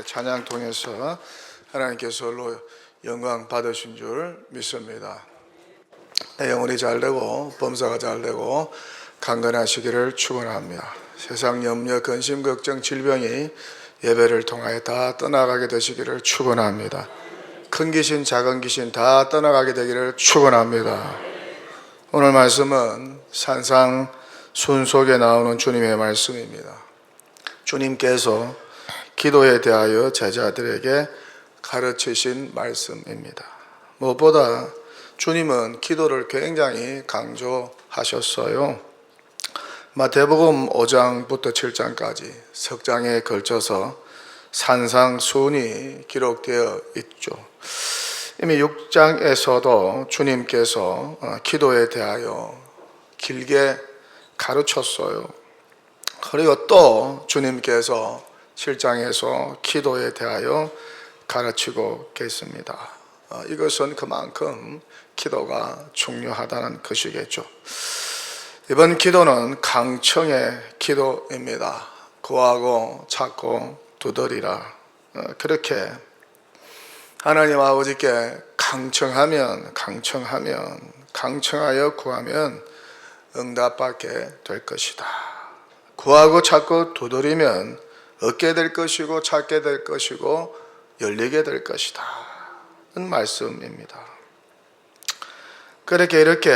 찬양 통해서 하나님께서 영광 받으신 줄 믿습니다. 내 영혼이 잘되고 범사가 잘되고 강건하시기를 축원합니다. 세상 염려, 근심, 걱정, 질병이 예배를 통하여 다 떠나가게 되시기를 축원합니다. 큰 귀신, 작은 귀신 다 떠나가게 되기를 축원합니다. 오늘 말씀은 산상순 속에 나오는 주님의 말씀입니다. 주님께서 기도에 대하여 제자들에게 가르치신 말씀입니다. 무엇보다 주님은 기도를 굉장히 강조하셨어요. 마태복음 5장부터 7장까지 석 장에 걸쳐서 산상순이 기록되어 있죠. 이미 6장에서도 주님께서 기도에 대하여 길게 가르쳤어요. 그리고 또 주님께서 7장에서 기도에 대하여 가르치고 계십니다. 이것은 그만큼 기도가 중요하다는 것이겠죠. 이번 기도는 강청의 기도입니다. 구하고 찾고 두드리라. 그렇게 하나님 아버지께 강청하여 구하면 응답받게 될 것이다. 구하고 찾고 두드리면 얻게 될 것이고 찾게 될 것이고 열리게 될 것이다 는 말씀입니다. 그렇게 이렇게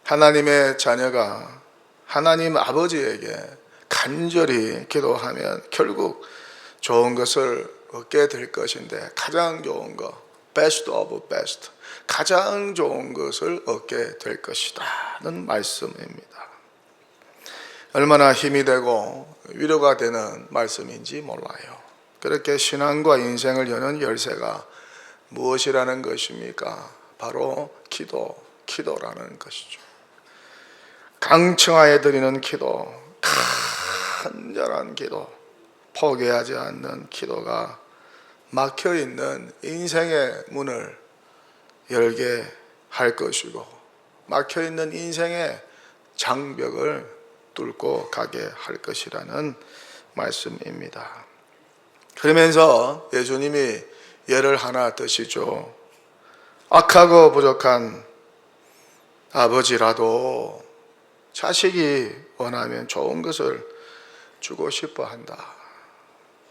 하나님의 자녀가 하나님 아버지에게 간절히 기도하면 결국 좋은 것을 얻게 될 것인데, 가장 좋은 것, best of best, 가장 좋은 것을 얻게 될 것이다 는 말씀입니다. 얼마나 힘이 되고 위로가 되는 말씀인지 몰라요. 그렇게 신앙과 인생을 여는 열쇠가 무엇이라는 것입니까? 바로 기도라는 것이죠. 강청하여 드리는 기도, 간절한 기도, 포기하지 않는 기도가 막혀있는 인생의 문을 열게 할 것이고, 막혀있는 인생의 장벽을 뚫고 가게 할 것이라는 말씀입니다. 그러면서 예수님이 예를 하나 드시죠. 악하고 부족한 아버지라도 자식이 원하면 좋은 것을 주고 싶어 한다.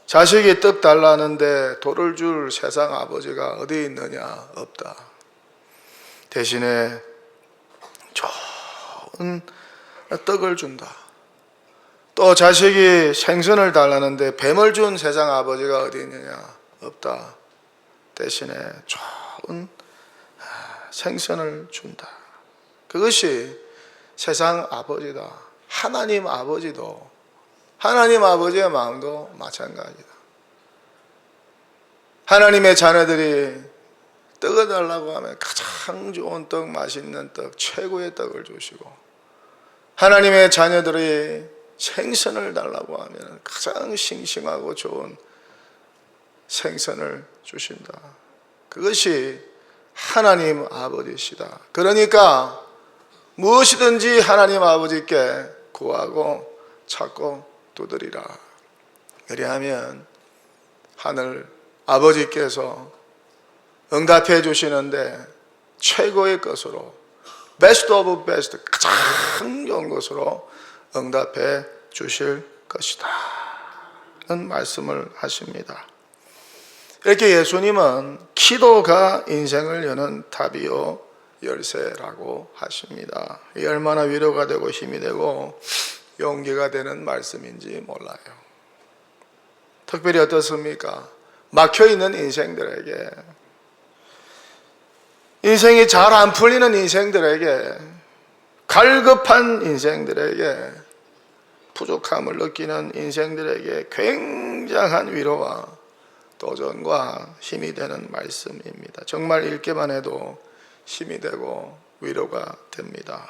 자식이 떡 달라는데 돌을 줄 세상 아버지가 어디 있느냐? 없다. 대신에 좋은 떡을 준다. 또 자식이 생선을 달라는데 뱀을 준 세상 아버지가 어디 있느냐? 없다. 대신에 좋은 생선을 준다. 그것이 세상 아버지다. 하나님 아버지도, 하나님 아버지의 마음도 마찬가지다. 하나님의 자녀들이 떡을 달라고 하면 가장 좋은 떡, 맛있는 떡, 최고의 떡을 주시고, 하나님의 자녀들이 생선을 달라고 하면 가장 싱싱하고 좋은 생선을 주신다. 그것이 하나님 아버지시다. 그러니까 무엇이든지 하나님 아버지께 구하고 찾고 두드리라. 그리하면 하늘 아버지께서 응답해 주시는데 최고의 것으로, 베스트 오브 베스트, 가장 좋은 것으로 응답해 주실 것이다 는 말씀을 하십니다. 이렇게 예수님은 기도가 인생을 여는 답이요 열쇠라고 하십니다. 이 얼마나 위로가 되고 힘이 되고 용기가 되는 말씀인지 몰라요. 특별히 어떻습니까? 막혀있는 인생들에게, 인생이 잘 안 풀리는 인생들에게, 갈급한 인생들에게, 부족함을 느끼는 인생들에게 굉장한 위로와 도전과 힘이 되는 말씀입니다. 정말 읽기만 해도 힘이 되고 위로가 됩니다.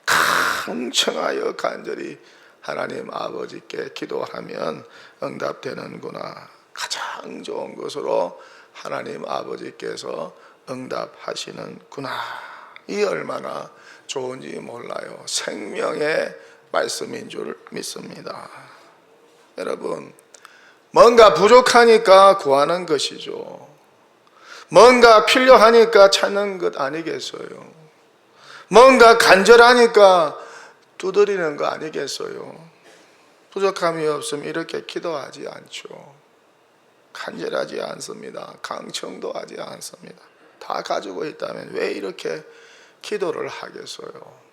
강청하여 간절히 하나님 아버지께 기도하면 응답되는구나. 가장 좋은 것으로 하나님 아버지께서 응답하시는구나. 이 얼마나 좋은지 몰라요. 생명의 말씀인 줄 믿습니다. 여러분, 뭔가 부족하니까 구하는 것이죠. 뭔가 필요하니까 찾는 것 아니겠어요? 뭔가 간절하니까 두드리는 거 아니겠어요? 부족함이 없으면 이렇게 기도하지 않죠. 간절하지 않습니다. 강청도 하지 않습니다. 다 가지고 있다면 왜 이렇게 기도를 하겠어요?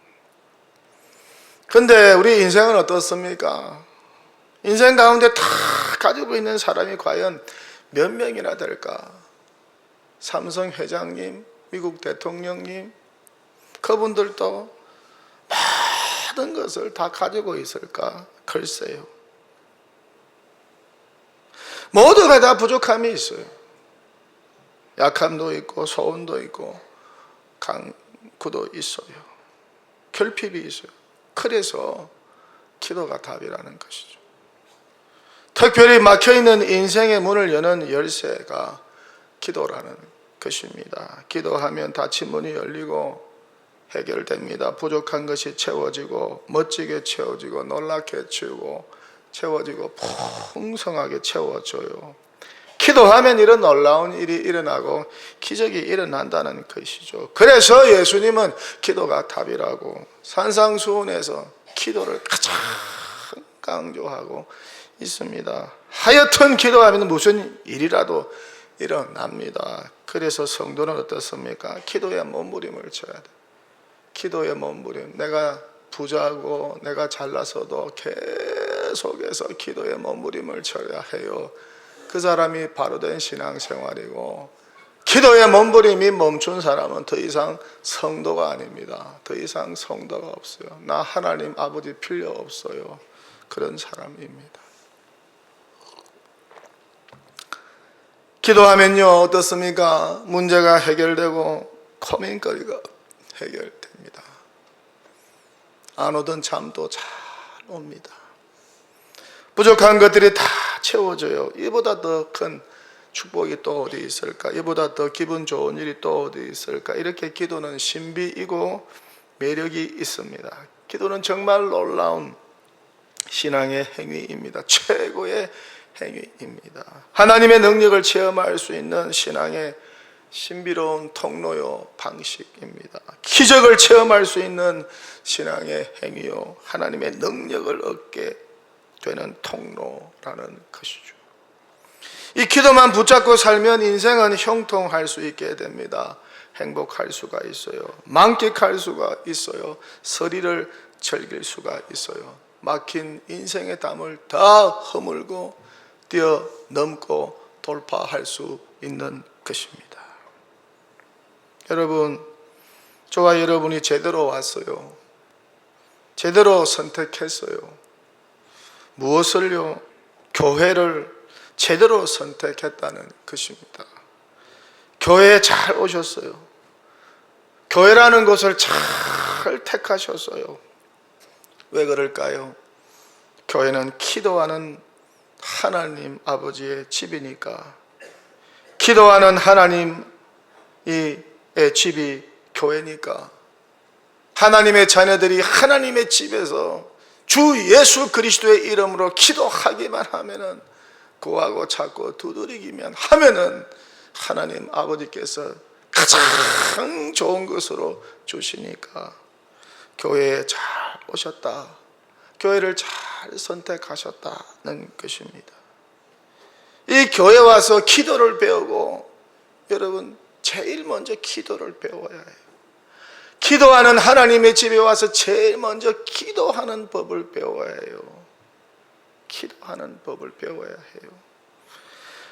근데 우리 인생은 어떻습니까? 인생 가운데 다 가지고 있는 사람이 과연 몇 명이나 될까? 삼성 회장님, 미국 대통령님, 그분들도 모든 것을 다 가지고 있을까? 글쎄요. 모두가 다 부족함이 있어요. 약함도 있고 소원도 있고 강구도 있어요. 결핍이 있어요. 그래서 기도가 답이라는 것이죠. 특별히 막혀있는 인생의 문을 여는 열쇠가 기도라는 것입니다. 기도하면 닫힌 문이 열리고 해결됩니다. 부족한 것이 채워지고 멋지게 채워지고 놀랍게 채워지고 풍성하게 채워져요. 기도하면 이런 놀라운 일이 일어나고 기적이 일어난다는 것이죠. 그래서 예수님은 기도가 답이라고 산상수훈에서 기도를 가장 강조하고 있습니다. 하여튼 기도하면 무슨 일이라도 일어납니다. 그래서 성도는 어떻습니까? 기도에 몸부림을 쳐야 돼. 기도에 몸부림. 내가 부자고 내가 잘나서도 계속해서 기도에 몸부림을 쳐야 해요. 그 사람이 바로된 신앙생활이고, 기도의 몸부림이 멈춘 사람은 더 이상 성도가 아닙니다. 더 이상 성도가 없어요. 나 하나님 아버지 필요 없어요. 그런 사람입니다. 기도하면요 어떻습니까? 문제가 해결되고 고민거리가 해결됩니다. 안 오던 잠도 잘 옵니다. 부족한 것들이 다 채워져요. 이보다 더 큰 축복이 또 어디 있을까? 이보다 더 기분 좋은 일이 또 어디 있을까? 이렇게 기도는 신비이고 매력이 있습니다. 기도는 정말 놀라운 신앙의 행위입니다. 최고의 행위입니다. 하나님의 능력을 체험할 수 있는 신앙의 신비로운 통로요 방식입니다. 기적을 체험할 수 있는 신앙의 행위요 하나님의 능력을 얻게 되는 통로라는 것이죠. 이 기도만 붙잡고 살면 인생은 형통할 수 있게 됩니다. 행복할 수가 있어요. 만끽할 수가 있어요. 서리를 즐길 수가 있어요. 막힌 인생의 담을 다 허물고 뛰어넘고 돌파할 수 있는 것입니다. 여러분, 저와 여러분이 제대로 왔어요. 제대로 선택했어요. 무엇을요? 교회를 제대로 선택했다는 것입니다. 교회에 잘 오셨어요. 교회라는 것을 잘 택하셨어요. 왜 그럴까요? 교회는 기도하는 하나님 아버지의 집이니까. 기도하는 하나님의 집이 교회니까. 하나님의 자녀들이 하나님의 집에서 주 예수 그리스도의 이름으로 기도하기만 하면은, 구하고 찾고 두드리기만 하면은 하나님 아버지께서 가장 좋은 것으로 주시니까 교회에 잘 오셨다. 교회를 잘 선택하셨다는 것입니다. 이 교회 와서 기도를 배우고, 여러분 제일 먼저 기도를 배워야 해요. 기도하는 하나님의 집에 와서 제일 먼저 기도하는 법을 배워야 해요. 기도하는 법을 배워야 해요.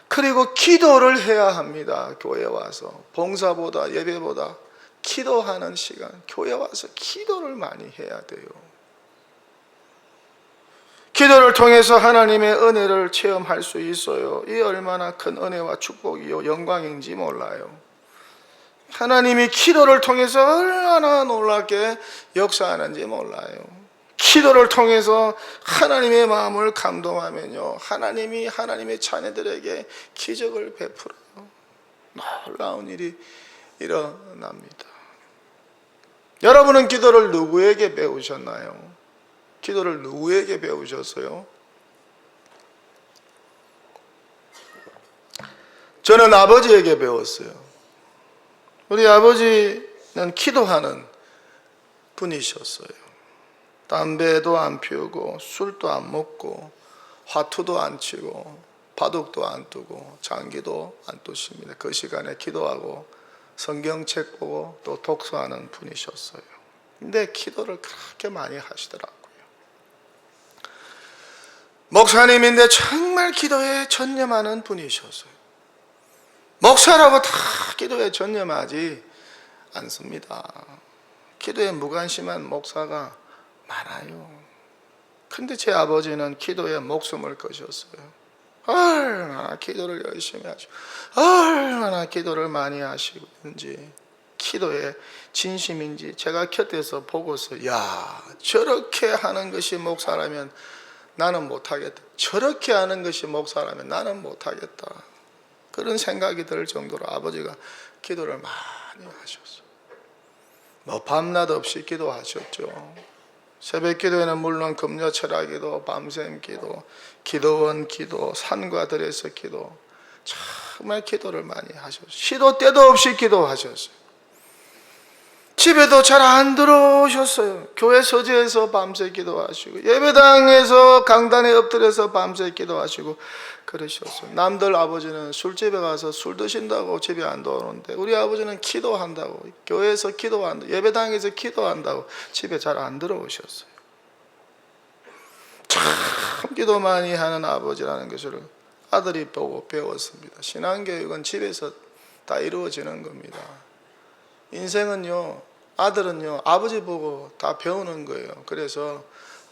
그리고 기도를 해야 합니다. 교회 와서 봉사보다 예배보다 기도하는 시간, 교회 와서 기도를 많이 해야 돼요. 기도를 통해서 하나님의 은혜를 체험할 수 있어요. 이 얼마나 큰 은혜와 축복이요 영광인지 몰라요. 하나님이 기도를 통해서 얼마나 놀랍게 역사하는지 몰라요. 기도를 통해서 하나님의 마음을 감동하면요, 하나님이 하나님의 자녀들에게 기적을 베풀어요. 놀라운 일이 일어납니다. 여러분은 기도를 누구에게 배우셨나요? 기도를 누구에게 배우셨어요? 저는 아버지에게 배웠어요. 우리 아버지는 기도하는 분이셨어요. 담배도 안 피우고 술도 안 먹고 화투도 안 치고 바둑도 안 두고 장기도 안 두십니다. 그 시간에 기도하고 성경책 보고 또 독서하는 분이셨어요. 근데 기도를 그렇게 많이 하시더라고요. 목사님인데 정말 기도에 전념하는 분이셨어요. 목사라고 다 기도에 전념하지 않습니다. 기도에 무관심한 목사가 많아요. 근데 제 아버지는 기도에 목숨을 거셨어요. 얼마나 기도를 열심히 하시고 얼마나 기도를 많이 하시는지, 기도에 진심인지 제가 곁에서 보고서 야, 저렇게 하는 것이 목사라면 나는 못하겠다, 저렇게 하는 것이 목사라면 나는 못하겠다, 그런 생각이 들 정도로 아버지가 기도를 많이 하셨어요. 뭐 밤낮 없이 기도하셨죠. 새벽 기도에는 물론 금요 철학기도, 밤샘 기도, 기도원 기도, 산과 들에서 기도, 정말 기도를 많이 하셨어요. 시도 때도 없이 기도하셨어요. 집에도 잘 안 들어오셨어요. 교회 서재에서 밤새 기도하시고 예배당에서 강단에 엎드려서 밤새 기도하시고 그러셨어요. 남들 아버지는 술집에 가서 술 드신다고 집에 안 들어오는데 우리 아버지는 기도한다고, 교회에서 기도한다고, 예배당에서 기도한다고 집에 잘 안 들어오셨어요. 참 기도 많이 하는 아버지라는 것을 아들이 보고 배웠습니다. 신앙교육은 집에서 다 이루어지는 겁니다. 인생은요, 아들은요, 아버지 보고 다 배우는 거예요. 그래서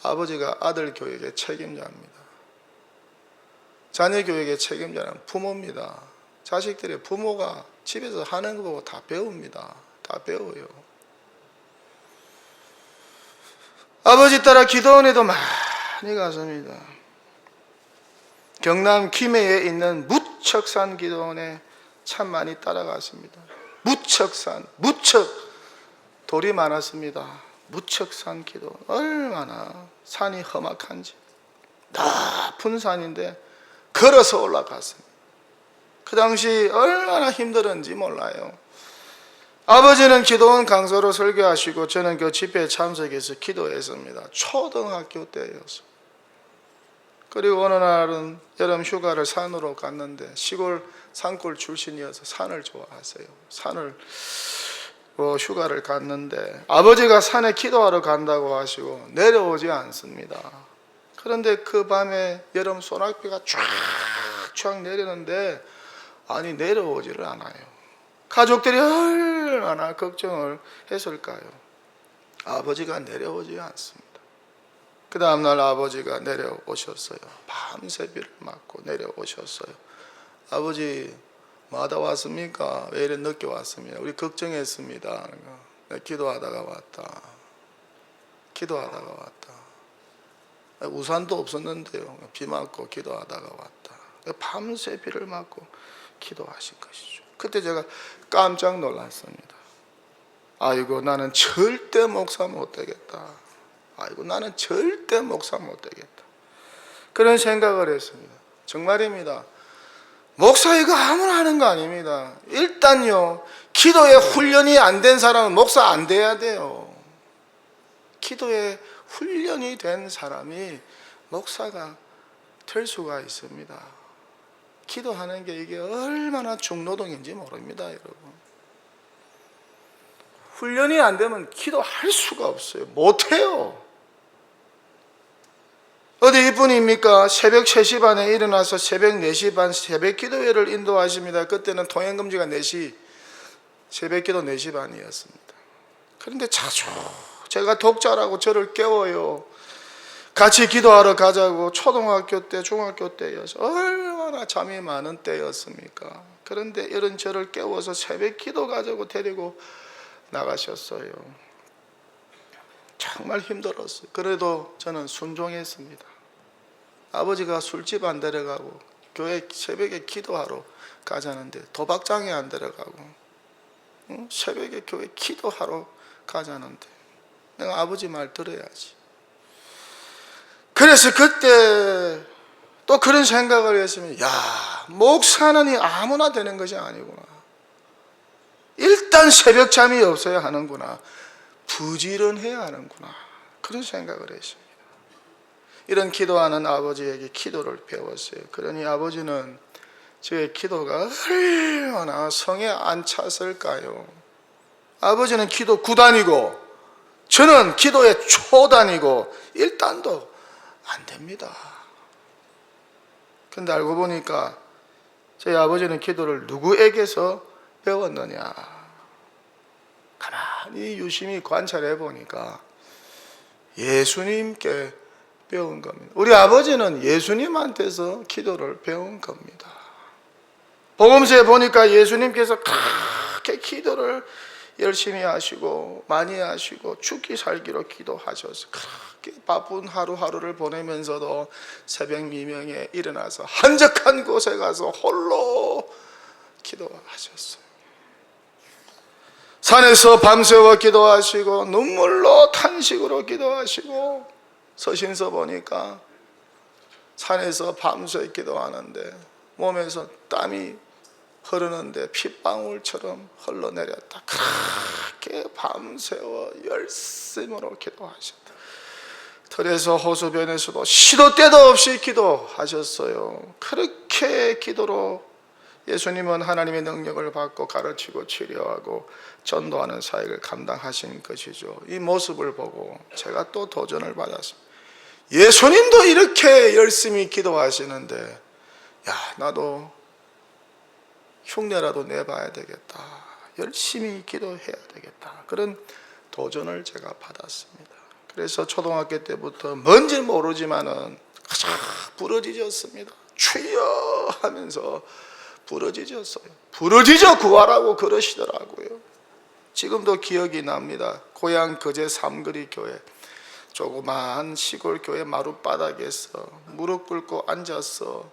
아버지가 아들 교육의 책임자입니다. 자녀 교육의 책임자는 부모입니다. 자식들의 부모가 집에서 하는 거 보고 다 배웁니다. 다 배워요. 아버지 따라 기도원에도 많이 갔습니다. 경남 김해에 있는 무척산 기도원에 참 많이 따라갔습니다. 무척산, 무척 돌이 많았습니다. 무척산 기도, 얼마나 산이 험악한지, 높은 산인데 걸어서 올라갔습니다. 그 당시 얼마나 힘들었는지 몰라요. 아버지는 기도원 강사로 설교하시고 저는 그 집회에 참석해서 기도했습니다. 초등학교 때였어요. 그리고 어느 날은 여름 휴가를 산으로 갔는데 시골 산골 출신이어서 산을 좋아하세요. 산을 휴가를 갔는데 아버지가 산에 기도하러 간다고 하시고 내려오지 않습니다. 그런데 그 밤에 여름 소낙비가 쫙쫙 내리는데 아니 내려오지를 않아요. 가족들이 얼마나 걱정을 했을까요? 아버지가 내려오지 않습니다. 그 다음날 아버지가 내려오셨어요. 밤새 비를 맞고 내려오셨어요. 아버지 뭐하다 왔습니까? 왜 이래 늦게 왔습니까? 우리 걱정했습니다. 기도하다가 왔다. 기도하다가 왔다. 우산도 없었는데요. 비 맞고 기도하다가 왔다. 밤새 비를 맞고 기도하신 것이죠. 그때 제가 깜짝 놀랐습니다. 아이고 나는 절대 목사 못 되겠다. 아이고 나는 절대 목사 못 되겠다. 그런 생각을 했습니다. 정말입니다. 목사 이거 아무나 하는 거 아닙니다. 일단요, 기도에 훈련이 안 된 사람은 목사 안 돼야 돼요. 기도에 훈련이 된 사람이 목사가 될 수가 있습니다. 기도하는 게 이게 얼마나 중노동인지 모릅니다, 여러분. 훈련이 안 되면 기도할 수가 없어요. 못해요. 어디 이뿐입니까? 새벽 3시 반에 일어나서 새벽 4시 반 새벽 기도회를 인도하십니다. 그때는 통행금지가 4시, 새벽 기도 4시 반이었습니다. 그런데 자주 제가 독자라고 저를 깨워요. 같이 기도하러 가자고. 초등학교 때, 중학교 때여서 얼마나 잠이 많은 때였습니까? 그런데 이런 저를 깨워서 새벽 기도 가자고 데리고 나가셨어요. 정말 힘들었어요. 그래도 저는 순종했습니다. 아버지가 술집 안 데려가고 교회 새벽에 기도하러 가자는데 도박장에 안 데려가고 새벽에 교회 기도하러 가자는데 내가 아버지 말 들어야지. 그래서 그때 또 그런 생각을 했으면 야, 목사는 아무나 되는 것이 아니구나. 일단 새벽 잠이 없어야 하는구나. 부지런해야 하는구나. 그런 생각을 했습니다. 이런 기도하는 아버지에게 기도를 배웠어요. 그러니 아버지는 저의 기도가 얼마나 성에 안 찼을까요? 아버지는 기도 9단이고 저는 기도의 초단이고 1단도 안 됩니다. 근데 알고 보니까 저희 아버지는 기도를 누구에게서 배웠느냐? 가만히 유심히 관찰해 보니까 예수님께 배운 겁니다. 우리 아버지는 예수님한테서 기도를 배운 겁니다. 복음서에 보니까 예수님께서 그렇게 기도를 열심히 하시고 많이 하시고 죽기 살기로 기도하셔서 그렇게 바쁜 하루하루를 보내면서도 새벽 미명에 일어나서 한적한 곳에 가서 홀로 기도하셨어요. 산에서 밤새워 기도하시고 눈물로 탄식으로 기도하시고 서신서 보니까 산에서 밤새 기도하는데 몸에서 땀이 흐르는데 핏방울처럼 흘러내렸다. 그렇게 밤새워 열심으로 기도하셨다. 들에서 호수변에서도 시도 때도 없이 기도하셨어요. 그렇게 기도로 예수님은 하나님의 능력을 받고 가르치고 치료하고 전도하는 사역을 감당하신 것이죠. 이 모습을 보고 제가 또 도전을 받았습니다. 예수님도 이렇게 열심히 기도하시는데 나도 흉내라도 내봐야 되겠다. 열심히 기도해야 되겠다. 그런 도전을 제가 받았습니다. 그래서 초등학교 때부터 뭔지 모르지만은 부르짖었습니다. 주여 하면서 부르짖었어요. 부르짖어 구하라고 그러시더라고요. 지금도 기억이 납니다. 고향 거제 삼거리 교회, 조그마한 시골 교회 마룻바닥에서 무릎 꿇고 앉아서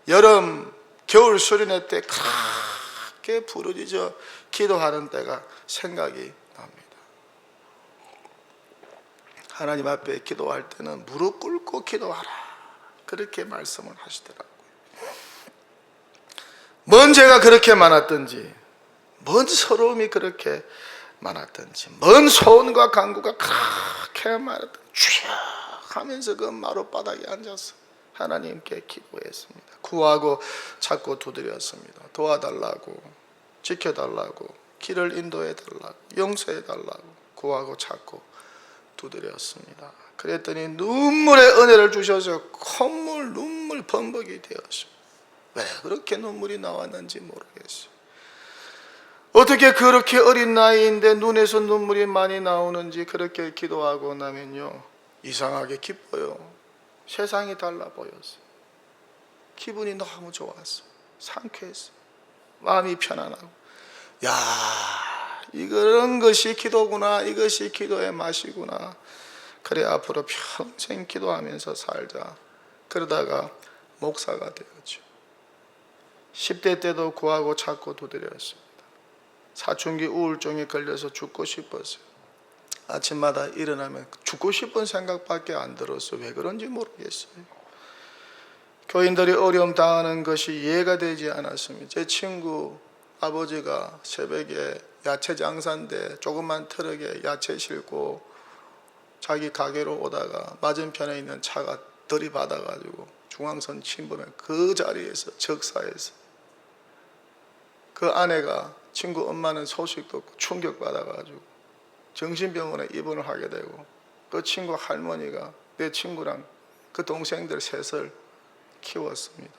여름 겨울 수련회 때 그렇게 부르짖어 기도하는 때가 생각이 납니다. 하나님 앞에 기도할 때는 무릎 꿇고 기도하라, 그렇게 말씀을 하시더라고요. 뭔 죄가 그렇게 많았던지, 뭔 서러움이 그렇게 많았던지, 뭔 소원과 간구가 그렇게 많았던지 주여 하면서 그 마룻바닥에 앉아서 하나님께 기도했습니다. 구하고 찾고 두드렸습니다. 도와달라고, 지켜달라고, 길을 인도해달라고, 용서해달라고 구하고 찾고 두드렸습니다. 그랬더니 눈물의 은혜를 주셔서 콧물 눈물 범벅이 되었습니다. 왜 그렇게 눈물이 나왔는지 모르겠어요. 어떻게 그렇게 어린 나이인데 눈에서 눈물이 많이 나오는지 그렇게 기도하고 나면요 이상하게 기뻐요. 세상이 달라 보였어요. 기분이 너무 좋았어요. 상쾌했어요. 마음이 편안하고, 이런 것이 기도구나, 이것이 기도의 맛이구나. 그래 앞으로 평생 기도하면서 살자. 그러다가 목사가 되었죠. 10대 때도 구하고 찾고 두드렸습니다. 사춘기 우울증에 걸려서 죽고 싶었어요. 아침마다 일어나면 죽고 싶은 생각밖에 안 들었어요. 왜 그런지 모르겠어요. 교인들이 어려움 당하는 것이 이해가 되지 않았습니다. 제 친구 아버지가 새벽에 야채 장사인데 조그만 트럭에 야채 싣고 자기 가게로 오다가 맞은편에 있는 차가 들이받아가지고 중앙선 침범해 그 자리에서 적사해서 그 아내가 친구 엄마는 소식도 없고 충격받아가지고 정신병원에 입원을 하게 되고 그 친구 할머니가 내 친구랑 그 동생들 셋을 키웠습니다.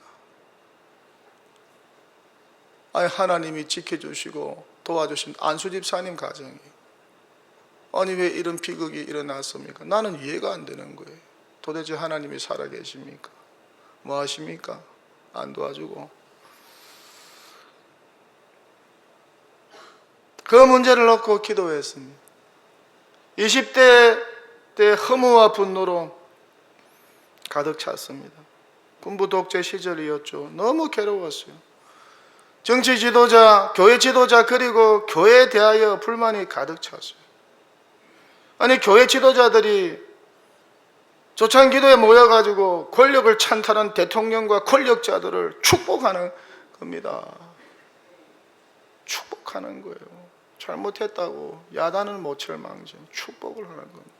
아니 하나님이 지켜주시고 도와주신 안수집사님 가정이 아니 왜 이런 비극이 일어났습니까? 나는 이해가 안 되는 거예요. 도대체 하나님이 살아계십니까? 뭐 하십니까? 안 도와주고. 그 문제를 놓고 기도했습니다. 20대 때 허무와 분노로 가득 찼습니다. 군부 독재 시절이었죠. 너무 괴로웠어요. 정치 지도자, 교회 지도자 그리고 교회에 대하여 불만이 가득 찼어요. 아니 교회 지도자들이 초창기도에 모여가지고 권력을 찬탈한 대통령과 권력자들을 축복하는 겁니다. 축복하는 거예요. 잘못했다고 야단을 못 칠 망정 축복을 하는 겁니다.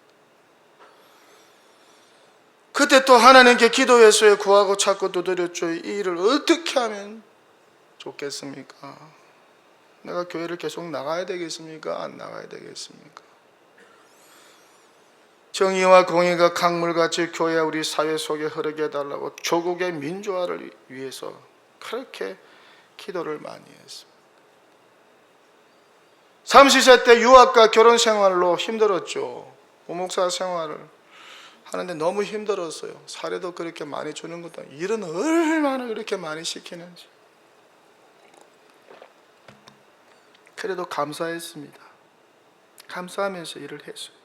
그때 또 하나님께 기도했어요. 구하고 찾고 두드렸죠. 이 일을 어떻게 하면 좋겠습니까? 내가 교회를 계속 나가야 되겠습니까? 안 나가야 되겠습니까? 정의와 공의가 강물같이 교회 우리 사회 속에 흐르게 해달라고 조국의 민주화를 위해서 그렇게 기도를 많이 했습니다. 30세 때 유학과 결혼 생활로 힘들었죠. 부목사 생활을 하는데 너무 힘들었어요. 사례도 그렇게 많이 주는 것도 아니고 일은 얼마나 그렇게 많이 시키는지. 그래도 감사했습니다. 감사하면서 일을 했어요.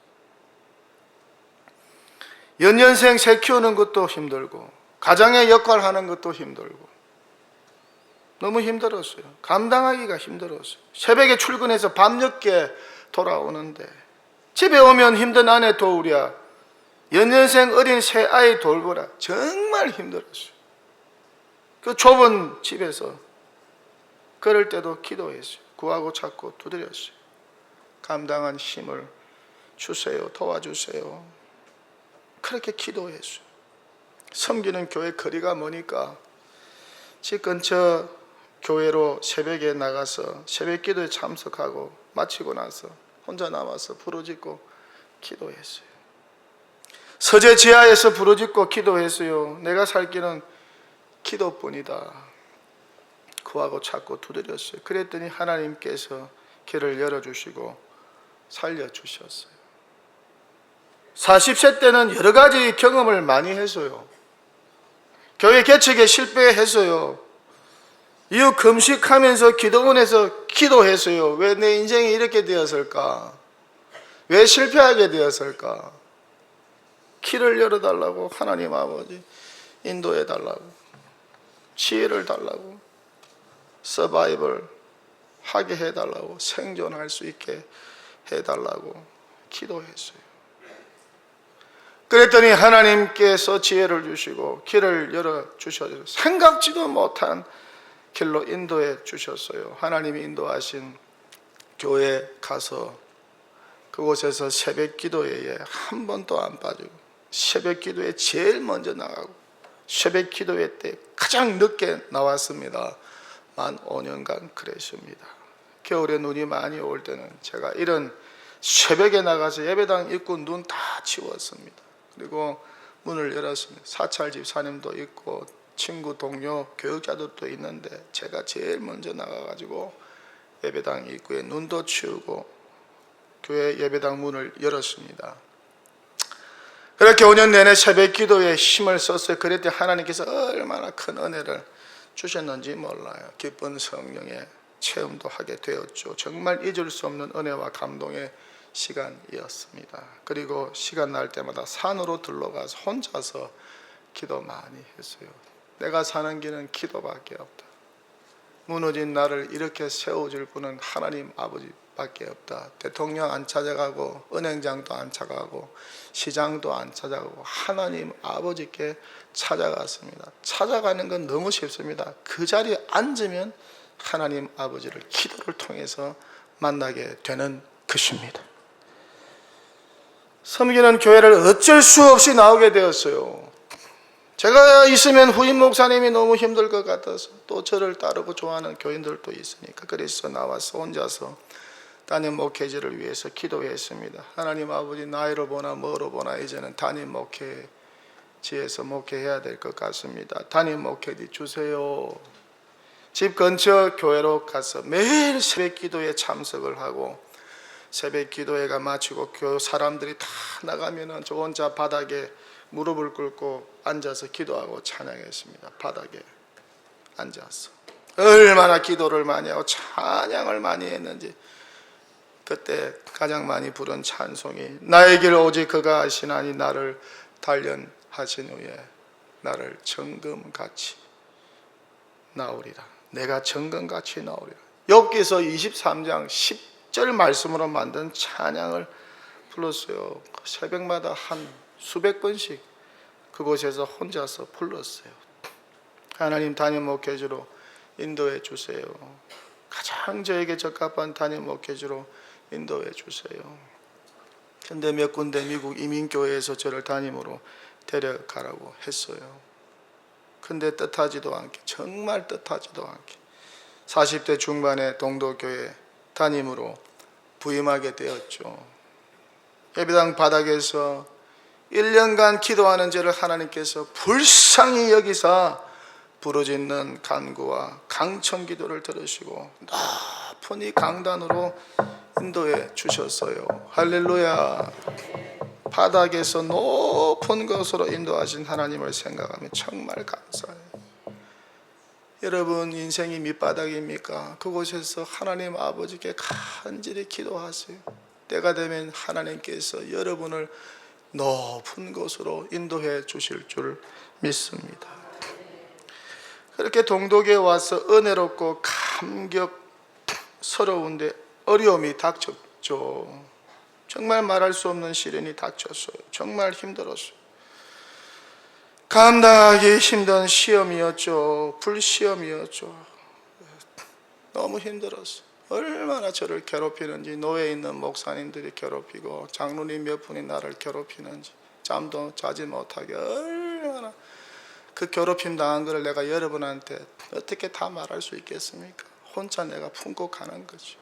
연년생 새 키우는 것도 힘들고 가장의 역할 하는 것도 힘들고 너무 힘들었어요. 감당하기가 힘들었어요. 새벽에 출근해서 밤늦게 돌아오는데 집에 오면 힘든 아내 도우랴 연년생 어린 새 아이 돌보라 정말 힘들었어요. 그 좁은 집에서 그럴 때도 기도했어요. 구하고 찾고 두드렸어요. 감당한 힘을 주세요. 도와주세요. 그렇게 기도했어요. 섬기는 교회 거리가 머니까 집 근처 교회로 새벽에 나가서 새벽 기도에 참석하고 마치고 나서 혼자 남아서 부르짖고 기도했어요. 서재 지하에서 부르짖고 기도했어요. 내가 살 길은 기도뿐이다. 구하고 찾고 두드렸어요. 그랬더니 하나님께서 길을 열어주시고 살려주셨어요. 40세 때는 여러 가지 경험을 많이 했어요. 교회 개척에 실패했어요. 이후 금식하면서 기도원에서 기도했어요. 왜 내 인생이 이렇게 되었을까? 왜 실패하게 되었을까? 길을 열어달라고 하나님 아버지 인도해달라고 지혜를 달라고 서바이벌 하게 해달라고 생존할 수 있게 해달라고 기도했어요. 그랬더니 하나님께서 지혜를 주시고 길을 열어주셔서 생각지도 못한 길로 인도해 주셨어요. 하나님이 인도하신 교회에 가서 그곳에서 새벽 기도회에 한 번도 안 빠지고 새벽 기도에 제일 먼저 나가고 새벽 기도회 때 가장 늦게 나왔습니다. 만 5년간 그랬습니다. 겨울에 눈이 많이 올 때는 제가 이런 새벽에 나가서 예배당 입구 눈 다 치웠습니다. 그리고 문을 열었습니다. 사찰 집사님도 있고 친구 동료 교육자들도 있는데 제가 제일 먼저 나가가지고 예배당 입구에 눈도 치우고 교회 예배당 문을 열었습니다. 그렇게 5년 내내 새벽 기도에 힘을 썼어요. 그랬더니 하나님께서 얼마나 큰 은혜를 주셨는지 몰라요. 기쁜 성령의 체험도 하게 되었죠. 정말 잊을 수 없는 은혜와 감동의 시간이었습니다. 그리고 시간 날 때마다 산으로 들러가서 혼자서 기도 많이 했어요. 내가 사는 길은 기도밖에 없다. 무너진 나를 이렇게 세워줄 분은 하나님 아버지밖에 없다. 대통령 안 찾아가고 은행장도 안 찾아가고 시장도 안 찾아가고 하나님 아버지께 찾아갔습니다. 찾아가는 건 너무 쉽습니다. 그 자리에 앉으면 하나님 아버지를 기도를 통해서 만나게 되는 것입니다. 섬기는 교회를 어쩔 수 없이 나오게 되었어요. 제가 있으면 후임 목사님이 너무 힘들 것 같아서 또 저를 따르고 좋아하는 교인들도 있으니까 그래서 나와서 혼자서 담임 목회지를 위해서 기도했습니다. 하나님 아버지 나이로 보나 뭐로 보나 이제는 담임 목회지에서 목회해야 될 것 같습니다. 담임 목회지 주세요. 집 근처 교회로 가서 매일 새벽 기도에 참석을 하고 새벽 기도회가 마치고 그 사람들이 다 나가면은 저 혼자 바닥에 무릎을 꿇고 앉아서 기도하고 찬양했습니다. 바닥에 앉아서 얼마나 기도를 많이 하고 찬양을 많이 했는지 그때 가장 많이 부른 찬송이 나의 길 오직 그가 아시나니 나를 단련하신 후에 나를 정금같이 나오리라. 내가 정금같이 나오리라. 욥기서 23장 10절 말씀으로 만든 찬양을 불렀어요. 새벽마다 한 수백 번씩 그곳에서 혼자서 불렀어요. 하나님, 담임 목회지로 인도해 주세요. 가장 저에게 적합한 담임 목회지로 인도해 주세요. 근데 몇 군데 미국 이민교회에서 저를 담임으로 데려가라고 했어요. 근데 뜻하지도 않게, 정말 뜻하지도 않게 40대 중반의 동도교회 담임으로 부임하게 되었죠. 예배당 바닥에서 1년간 기도하는 저를 하나님께서 불쌍히 여기사 부르짖는 간구와 강청 기도를 들으시고 높은 이 강단으로 인도해 주셨어요. 할렐루야. 바닥에서 높은 곳으로 인도하신 하나님을 생각하면 정말 감사해요. 여러분, 인생이 밑바닥입니까? 그곳에서 하나님 아버지께 간절히 기도하세요. 때가 되면 하나님께서 여러분을 높은 곳으로 인도해 주실 줄 믿습니다. 그렇게 동독에 와서 은혜롭고 감격스러운데 어려움이 닥쳤죠. 정말 말할 수 없는 시련이 닥쳤어요. 정말 힘들었어요. 감당하기 힘든 시험이었죠. 불시험이었죠. 너무 힘들었어요. 얼마나 저를 괴롭히는지, 노예에 있는 목사님들이 괴롭히고 장로님 몇 분이 나를 괴롭히는지, 잠도 자지 못하게 얼마나 그 괴롭힘 당한 것을 내가 여러분한테 어떻게 다 말할 수 있겠습니까? 혼자 내가 품고 가는 거죠.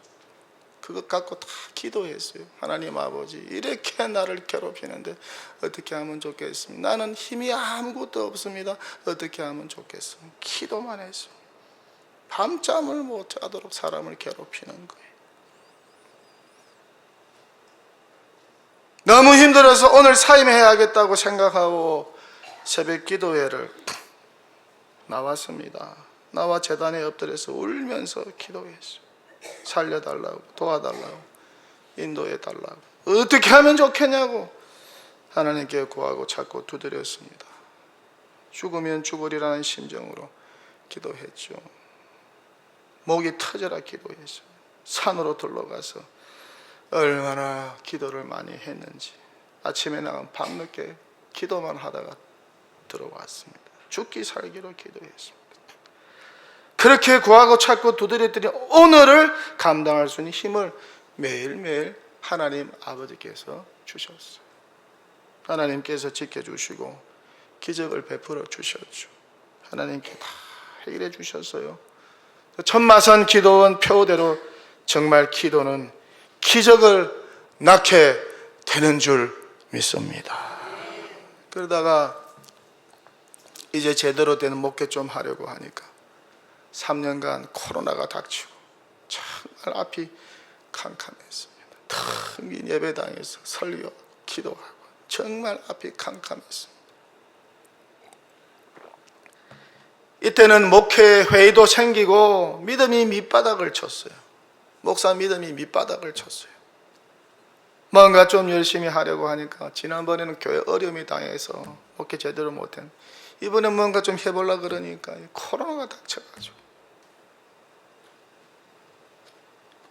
그것 갖고 다 기도했어요. 하나님 아버지, 이렇게 나를 괴롭히는데 어떻게 하면 좋겠습니까? 나는 힘이 아무것도 없습니다. 어떻게 하면 좋겠습니까? 기도만 했어요. 밤잠을 못 자도록 사람을 괴롭히는 거예요. 너무 힘들어서 오늘 사임해야겠다고 생각하고 새벽 기도회를 나왔습니다. 나와 제단에 엎드려서 울면서 기도했어요. 살려달라고, 도와달라고, 인도해달라고, 어떻게 하면 좋겠냐고 하나님께 구하고 찾고 두드렸습니다. 죽으면 죽으리라는 심정으로 기도했죠. 목이 터져라 기도했어요. 산으로 들러가서 얼마나 기도를 많이 했는지 아침에 나가면 밤늦게 기도만 하다가 들어왔습니다. 죽기 살기로 기도했습니다. 그렇게 구하고 찾고 두드렸더니 오늘을 감당할 수 있는 힘을 매일매일 하나님 아버지께서 주셨어요. 하나님께서 지켜주시고 기적을 베풀어 주셨죠. 하나님께 다 해결해 주셨어요. 천마산 기도원 표대로 정말 기도는 기적을 낳게 되는 줄 믿습니다. 그러다가 이제 제대로 된 목회 좀 하려고 하니까 3년간 코로나가 닥치고 정말 앞이 캄캄했습니다. 텅 빈 예배당에서 설교, 기도하고 정말 앞이 캄캄했습니다. 이때는 목회 회의도 생기고 믿음이 밑바닥을 쳤어요. 목사 믿음이 밑바닥을 쳤어요. 뭔가 좀 열심히 하려고 하니까 지난번에는 교회 어려움이 당해서 목회 제대로 못했는데 이번에 뭔가 좀 해보려고 그러니까 코로나가 닥쳐가지고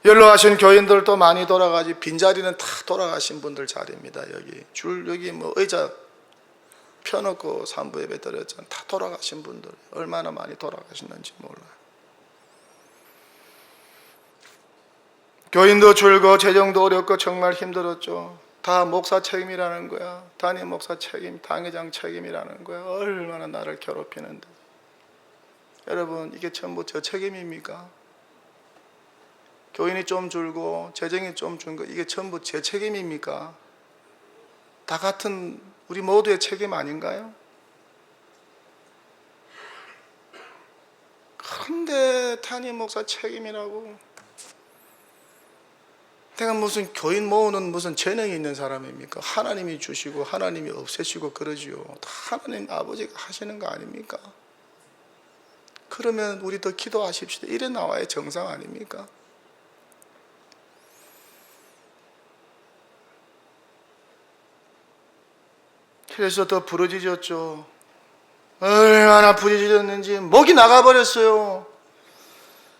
연로하신 교인들도 많이 돌아가지 빈자리는 다 돌아가신 분들 자리입니다. 여기 뭐 의자 펴놓고 산부 예배 드렸잖아요. 다 돌아가신 분들 얼마나 많이 돌아가셨는지 몰라요. 교인도 줄고 재정도 어렵고 정말 힘들었죠. 다 목사 책임이라는 거야. 담임 목사 책임, 당회장 책임이라는 거야. 얼마나 나를 괴롭히는데. 여러분, 이게 전부 저 책임입니까? 교인이 좀 줄고 재정이 좀 준 거 이게 전부 제 책임입니까? 다 같은 우리 모두의 책임 아닌가요? 그런데 담임 목사 책임이라고. 내가 무슨 교인 모으는 무슨 재능이 있는 사람입니까? 하나님이 주시고 하나님이 없애시고 그러지요. 다 하나님 아버지가 하시는 거 아닙니까? 그러면 우리 더 기도하십시다. 이래 나와야 정상 아닙니까? 그래서 더 부르짖었죠. 얼마나 부르짖었는지 목이 나가버렸어요.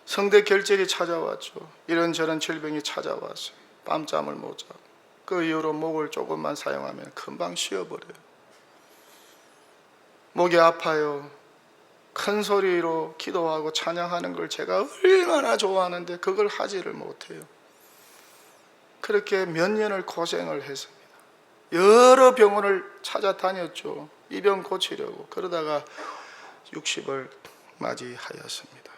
성대 결절이 찾아왔죠. 이런저런 질병이 찾아왔어요. 밤잠을 못 자고 그 이후로 목을 조금만 사용하면 금방 쉬어버려요. 목이 아파요. 큰 소리로 기도하고 찬양하는 걸 제가 얼마나 좋아하는데 그걸 하지를 못해요. 그렇게 몇 년을 고생을 했습니다. 여러 병원을 찾아다녔죠. 이 병 고치려고. 그러다가 60을 맞이하였습니다.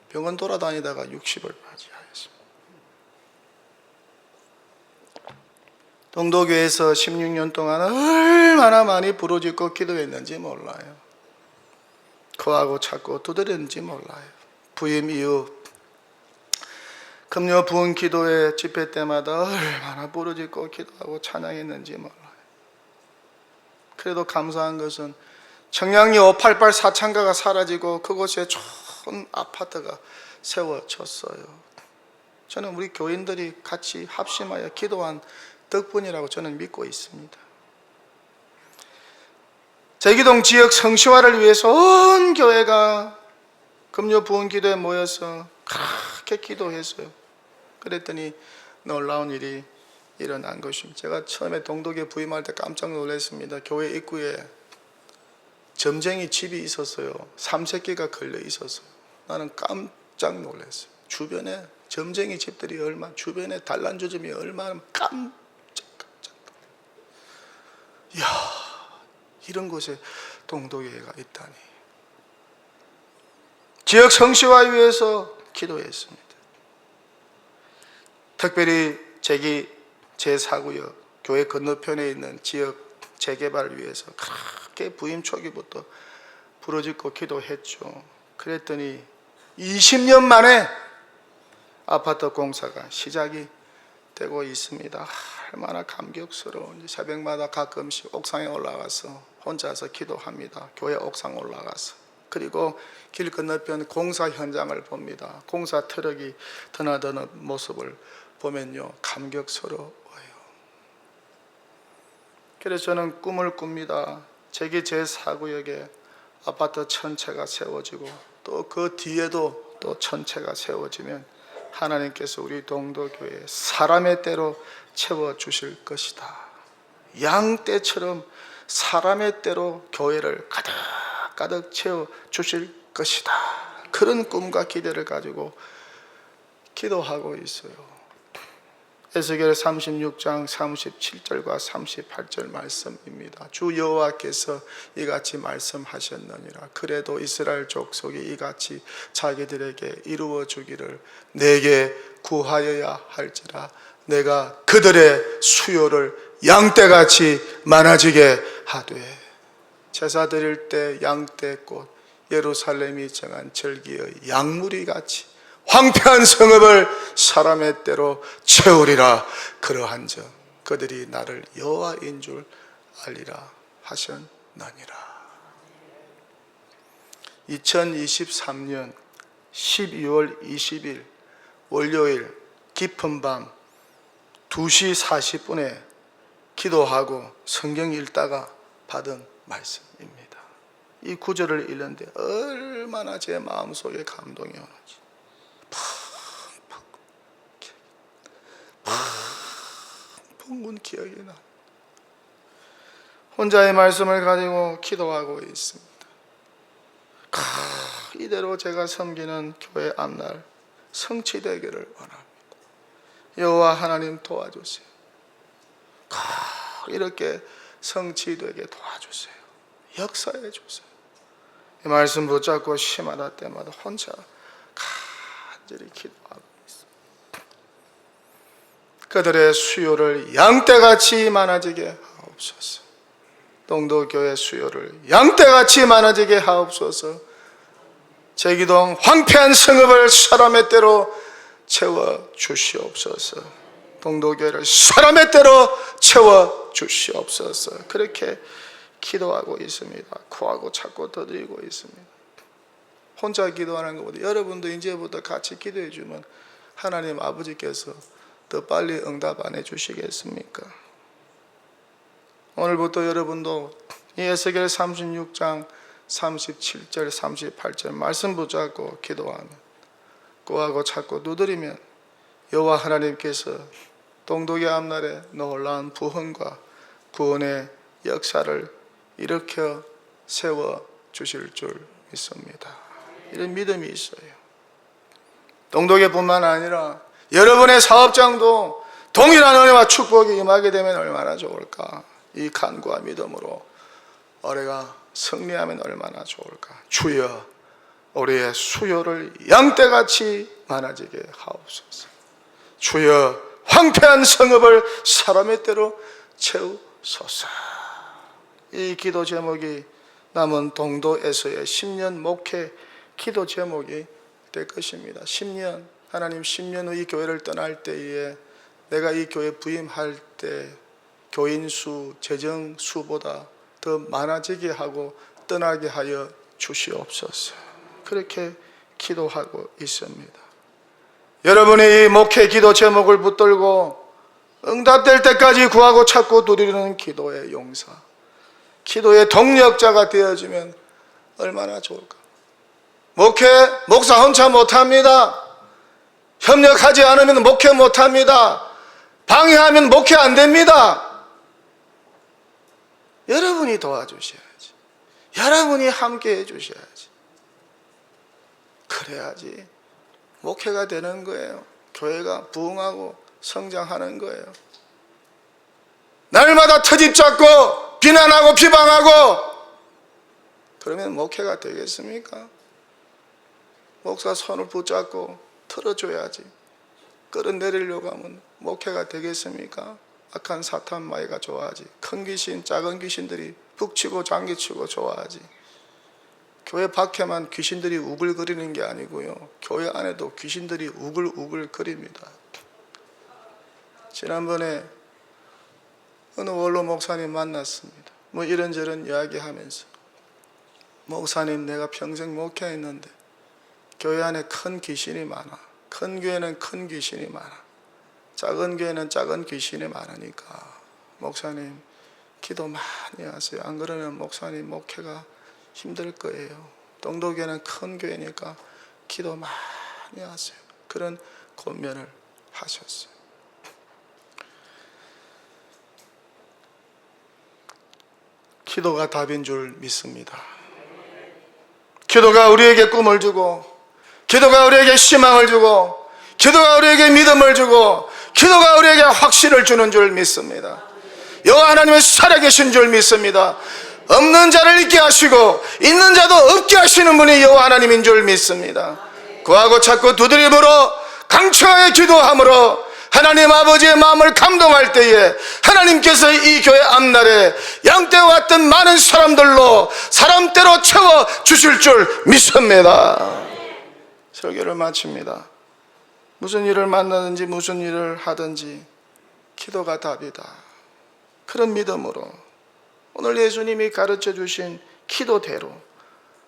병원 돌아다니다가 60을 맞이하였습니다. 동도교에서 16년 동안 얼마나 많이 부르짖고 기도했는지 몰라요. 거하고 찾고 두드렸는지 몰라요. 부임 이후 금요 부흥 기도회 집회 때마다 얼마나 부르짖고 기도하고 찬양했는지 몰라요. 그래도 감사한 것은 청량리 588 사창가가 사라지고 그곳에 좋은 아파트가 세워졌어요. 저는 우리 교인들이 같이 합심하여 기도한 덕분이라고 저는 믿고 있습니다. 제기동 지역 성시화를 위해서 온 교회가 금요 부흥 기도에 모여서 그렇게 기도했어요. 그랬더니 놀라운 일이 일어난 것입니다. 제가 처음에 동독에 부임할 때 깜짝 놀랐습니다. 교회 입구에 점쟁이 집이 있었어요. 3새끼가 걸려 있었어요. 나는 깜짝 놀랐어요. 주변에 점쟁이 집들이 얼마나, 주변에 단란주점이 얼마나 깜짝. 이야, 이런 곳에 동독교회가 있다니. 지역 성시화 위해서 기도했습니다. 특별히 제4구역 교회 건너편에 있는 지역 재개발을 위해서 그렇게 부임 초기부터 부르짖고 기도했죠. 그랬더니 20년 만에 아파트 공사가 시작이 되고 있습니다. 얼마나 감격스러운지. 새벽마다 가끔씩 옥상에 올라가서 혼자서 기도합니다. 교회 옥상 올라가서. 그리고 길 건너편 공사 현장을 봅니다. 공사 트럭이 드나드는 모습을 보면요, 감격스러워요. 그래서 저는 꿈을 꿉니다. 제4구역에 아파트 1000채가 세워지고 또 그 뒤에도 또 1000채가 세워지면 하나님께서 우리 동도교회에 사람의 때로 채워주실 것이다. 양떼처럼 사람의 때로 교회를 가득 채워주실 것이다. 그런 꿈과 기대를 가지고 기도하고 있어요. 에스겔 36장 37절과 38절 말씀입니다. 주 여호와께서 이같이 말씀하셨느니라. 그래도 이스라엘 족속이 이같이 자기들에게 이루어 주기를 내게 구하여야 할지라. 내가 그들의 수요를 양떼같이 많아지게 하되. 제사 드릴 때 양떼꽃 예루살렘이 정한 절기의 양무리같이 황폐한 성읍을 사람의 때로 채우리라. 그러한즉 그들이 나를 여호와인 줄 알리라 하셨느니라. 2023년 12월 20일 월요일 깊은 밤 2시 40분에 기도하고 성경 읽다가 받은 말씀입니다. 이 구절을 읽는데 얼마나 제 마음속에 감동이 오는지 펑펑 기억이 나. 혼자의 말씀을 가지고 기도하고 있습니다. 이대로 제가 섬기는 교회 앞날 성취되기를 원합니다. 여호와 하나님 도와주세요. 이렇게 성취되게 도와주세요. 역사해 주세요. 이 말씀 붙잡고 심하다 때마다 혼자 간절히 기도하고 있습니다. 그들의 수요를 양떼같이 많아지게 하옵소서. 동도교회 수요를 양떼같이 많아지게 하옵소서. 제기동 황폐한 성읍을 사람의 때로 채워 주시옵소서. 동도교회를 사람의 때로 채워 주시옵소서. 그렇게 기도하고 있습니다. 구하고 찾고 더드리고 있습니다. 혼자 기도하는 것보다 여러분도 이제부터 같이 기도해 주면 하나님 아버지께서 더 빨리 응답 안 해주시겠습니까? 오늘부터 여러분도 이 에스겔 36장 37절 38절 말씀 붙잡고 기도하면, 구하고 찾고 두드리면 여호와 하나님께서 동독의 앞날에 놀라운 부흥과 구원의 역사를 일으켜 세워주실 줄 믿습니다. 이런 믿음이 있어요. 동독에뿐만 아니라 여러분의 사업장도 동일한 은혜와 축복이 임하게 되면 얼마나 좋을까. 이 간구와 믿음으로 올해가 승리하면 얼마나 좋을까. 주여, 우리의 수요를 양떼같이 많아지게 하옵소서. 주여, 황폐한 성읍을 사람의 때로 채우소서. 이 기도 제목이 남은 동도에서의 10년 목회 기도 제목이 될 것입니다. 10년, 하나님 10년 후 이 교회를 떠날 때에 내가 이 교회 부임할 때 교인 수, 재정 수보다 더 많아지게 하고 떠나게 하여 주시옵소서. 그렇게 기도하고 있습니다. 여러분의 이 목회 기도 제목을 붙들고 응답될 때까지 구하고 찾고 두드리는 기도의 용사, 기도의 동력자가 되어지면 얼마나 좋을까. 목사 혼자 못합니다. 협력하지 않으면 목회 못합니다. 방해하면 목회 안 됩니다. 여러분이 도와주셔야지. 여러분이 함께 해주셔야지. 그래야지 목회가 되는 거예요. 교회가 부흥하고 성장하는 거예요. 날마다 트집 잡고 비난하고 비방하고 그러면 목회가 되겠습니까? 목사 손을 붙잡고 틀어줘야지. 끌어내리려고 하면 목회가 되겠습니까? 악한 사탄 마귀가 좋아하지. 큰 귀신, 작은 귀신들이 북치고 장기치고 좋아하지. 교회 밖에만 귀신들이 우글거리는 게 아니고요, 교회 안에도 귀신들이 우글우글거립니다. 지난번에 어느 원로 목사님 만났습니다. 뭐 이런저런 이야기하면서, 목사님, 내가 평생 목회했는데 교회 안에 큰 귀신이 많아. 큰 교회는 큰 귀신이 많아. 작은 교회는 작은 귀신이 많으니까 목사님 기도 많이 하세요. 안 그러면 목사님 목회가 힘들 거예요. 동도교회는 큰 교회니까 기도 많이 하세요. 그런 권면을 하셨어요. 기도가 답인 줄 믿습니다. 기도가 우리에게 꿈을 주고, 기도가 우리에게 희망을 주고, 기도가 우리에게 믿음을 주고, 기도가 우리에게 확신을 주는 줄 믿습니다. 여호와 하나님은 살아계신 줄 믿습니다. 없는 자를 있게 하시고 있는 자도 없게 하시는 분이 여호와 하나님인 줄 믿습니다. 구하고 찾고 두드림으로 강청하게 기도함으로 하나님 아버지의 마음을 감동할 때에 하나님께서 이 교회 앞날에 양떼와 같은 많은 사람들로 사람대로 채워주실 줄 믿습니다. 설교를 마칩니다. 무슨 일을 만나든지 무슨 일을 하든지 기도가 답이다. 그런 믿음으로 오늘 예수님이 가르쳐 주신 기도대로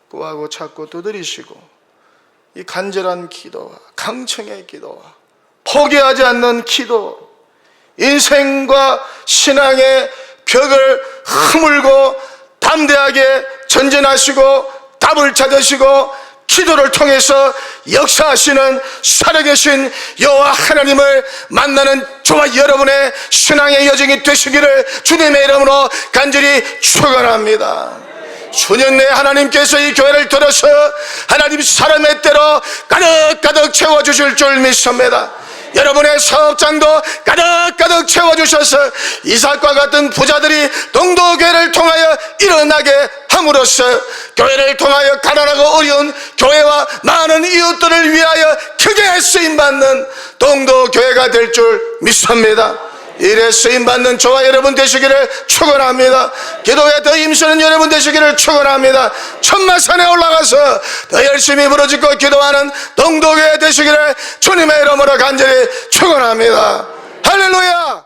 구하고 찾고 두드리시고, 이 간절한 기도와 강청의 기도와 포기하지 않는 기도, 인생과 신앙의 벽을 허물고 담대하게 전진하시고 답을 찾으시고 기도를 통해서 역사하시는 살아계신 여호와 하나님을 만나는 저와 여러분의 신앙의 여정이 되시기를 주님의 이름으로 간절히 축원합니다. 수년 내에 하나님께서 이 교회를 들어서 하나님 사람의 때로 가득가득 채워주실 줄 믿습니다. 여러분의 사업장도 가득가득 채워주셔서 이삭과 같은 부자들이 동도교회를 통하여 일어나게 함으로써 교회를 통하여 가난하고 어려운 교회와 많은 이웃들을 위하여 크게 쓰임받는 동도교회가 될 줄 믿습니다. 일에 쓰임받는 저와 여러분 되시기를 축원합니다. 기도에 더 힘쓰는 여러분 되시기를 축원합니다. 천마산에 올라가서 더 열심히 부르짖고 기도하는 동도교회 되시기를 주님의 이름으로 간절히 축원합니다. 할렐루야.